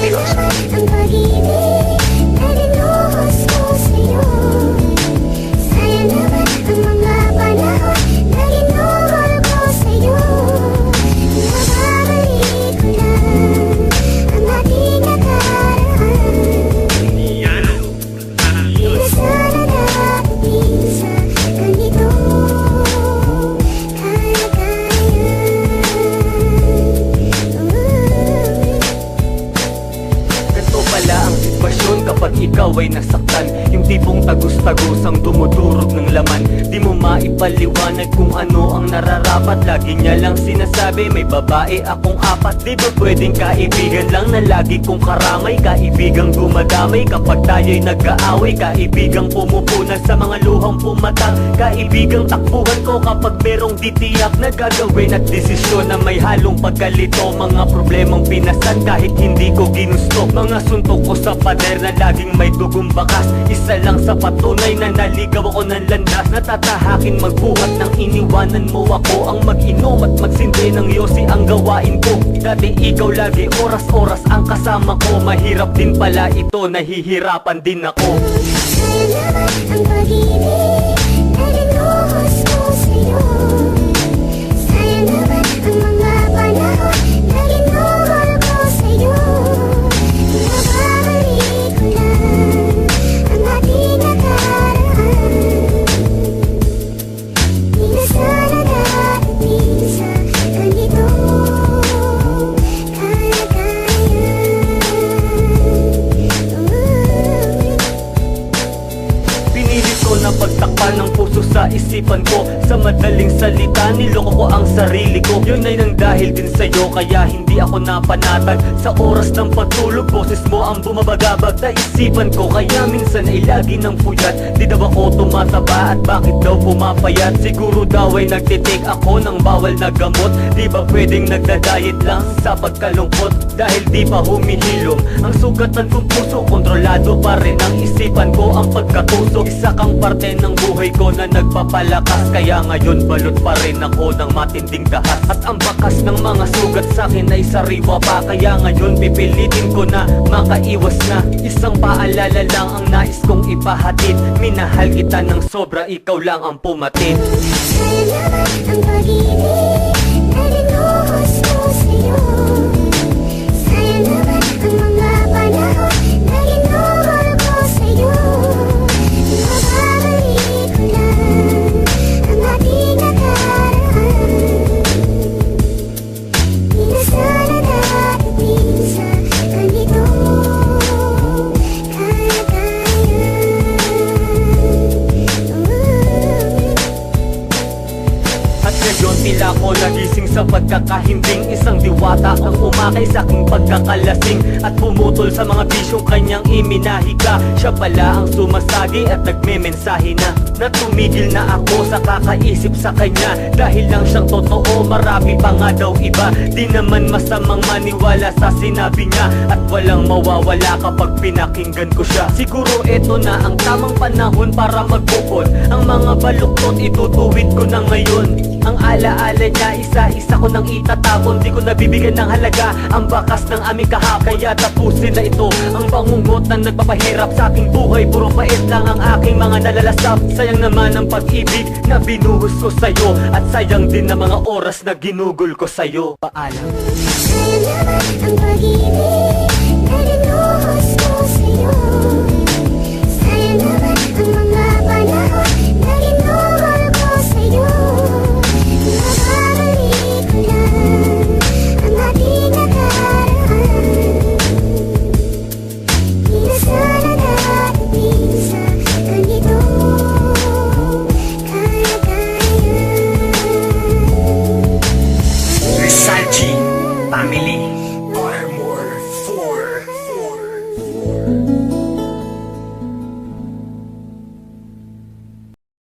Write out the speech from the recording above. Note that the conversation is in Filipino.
amigos. Ang pag-ibig na dinuhos ko sa'yo. Sayang naman ang mga panahon na ginugol ko sa'yo. Mababalik ko lang ang ating nakaraan. Yan. Di na sana dapatin sa ganito Ganito pala ang sitwasyon kapag ikaw ay nasaktan. Yung tipong tagus-tagus ang dumudurog ng laman. Di mo maipaliwanag kung ano ang nararapat. Lagi niya lang sinasabi may babae akong apat. Di ba pwedeng kaibigan lang na lagi kong karamay? Kaibigang dumadamay kapag tayo'y nag-aaway. Kaibigang pumupunan sa mga luhang pumatang. Kaibigang takbuhan ko kapag merong ditiyak na gagawin at desisyon na may halong pagkalito. Mga problemang pinasan kahit hindi ko ginusto. Mga suntok ko sa pader na laging may dugong bakas. Isa lang sa patunay na naligaw ako ng landas. Natatahakin magbuhat ng iniwanan mo ako. Ang mag-inom at magsindi ng yosi ang gawain ko. Dati ikaw lagi oras-oras ang kasama ko. Mahirap din pala ito, nahihirapan din ako. Sayang naman ang pag-ibig na dinuhos ko sa'yo. Sayang naman ang mga panahon na ginugol ko sa'yo. Mababalik ko lang ang ating nakaraan. Di na sana dapatin sa ganito kalagayan. Pinilit ko na pagtakpan ng puso sa isipan ko. Sa madaling salita, niloko ko ang sarili ko. Yun ay nang dahil din sa'yo, kaya hindi ako napanatag. Sa oras ng pagtulog, boses mo ang bumabagabag sa isipan ko. Kaya minsan ay lagi ng puyat. Di daw ako tumataba at bakit daw pumapayat? Siguro daw ay nagtitake ako ng bawal na gamot. Di ba pwedeng nagda-diet lang sa pagkalungkot? Dahil di pa humihilom ang sugatan kong puso. Kontrolado pa rin ang isipan ko, ang pagkatusok. Isa kang parte ng buhay ko na nagpapalakas. Kaya ngayon balot pa rin ako ng matinding dahas. At ang bakas ng mga sugat sa'kin ay sariwa pa. Kaya ngayon pipilitin ko na makaiwas na. Isang paalala lang ang nais kong ipahatid. Minahal kita ng sobra, ikaw lang ang pumatid. Sayang naman ang pag-ibig na dinuhos ko sa'yo. Sayang naman ang mga panahon na ginugol ko sa'yo. Mababalik ko lang ang ating nakaraan. Di na sana dapatin sa ganito kalagayan. At ngayon tila ko nagising sa pagkakahimbing. Isang diwata ang umakay sa aking pagkakalasing at pumutol sa mga bisyong kanyang iminahika. Siya pala ang sumasagi at nagmemensahe na tumigil na ako sa kakaisip sa kanya. Dahil lang siyang totoo, marami pa nga daw iba. Di naman masamang maniwala sa sinabi niya. At walang mawawala kapag pinakinggan ko siya. Siguro eto na ang tamang panahon para magbukod. Ang mga baluktot itutuwid ko na ngayon. Ang alaala niya, isa-isa ko nang itatapon. Di ko nabibigyan ng halaga ang bakas ng aming kahapon. Kaya tapusin na ito ang bangungot na nagpapahirap sa aking buhay. Puro pait lang ang aking mga nalalasap. Sayang naman ang pag-ibig na binuhos ko sa'yo. At sayang din na mga oras na ginugol ko sa'yo. Paalam. Sayang naman ang pag-ibig na dinuhos ko sa'yo. Sayang naman ang mga panahon na ginugol ko sa'yo. Mababalik ko lang ang ating nakaraan. Di na sana dapatin sa ganito kalagayan. Rizal G. Family.